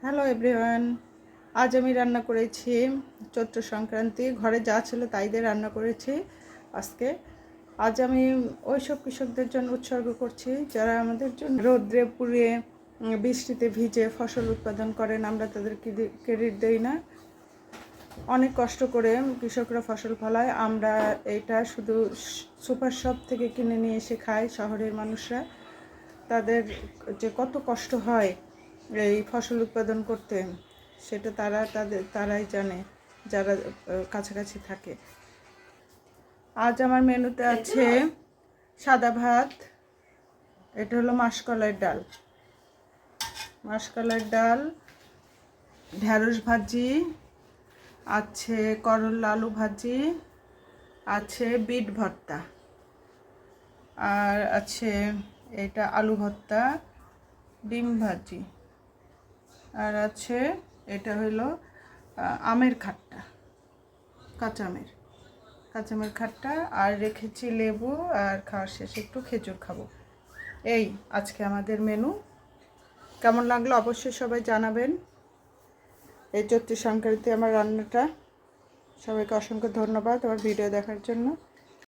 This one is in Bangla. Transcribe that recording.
হ্যালো এভরিওয়ান, আজ আমি রান্না করেছি চৈত্র সংক্রান্তি। ঘরে যা ছিল তাই দিয়ে রান্না করেছি আজকে। আজ আমি ওইসব কৃষকদের জন্য উৎসর্গ করছি যারা আমাদের জন্য রৌদ্রে পুড়িয়ে বৃষ্টিতে ভিজে ফসল উৎপাদন করেন। আমরা তাদের ক্রেডিট দেই না। অনেক কষ্ট করে কৃষকরা ফসল ফলায়। আমরা এটা শুধু সুপার শপ থেকে কিনে নিয়ে এসে খাই। শহরের মানুষরা, তাদের যে কত কষ্ট হয় এই ফসল উৎপাদন করতে, সেটা তারাই জানে যারা কাছাকাছি থাকে। আজ আমার মেনুতে আছে সাদা ভাত, এটা হলো মাসকলাইয়ের ডাল, ঢেঁড়স ভাজি আছে, করলা আলু ভাজি আছে, বিট ভর্তা, আর আছে এটা আলু ভর্তা, ডিম ভাজি, আর আছে এটা হলো আমের খাট্টা, কাঁচা আমের খাট্টা, আর রেখেছি লেবু, আর খাওয়ার শেষে একটু খেজুর খাবো। এই আজকে আমাদের মেনু। কেমন লাগলো অবশ্যই সবাই জানাবেন। এই চৈত্র সংক্রান্তি আমার রান্নাটা। সবাইকে অসংখ্য ধন্যবাদ আমার ভিডিও দেখার জন্য।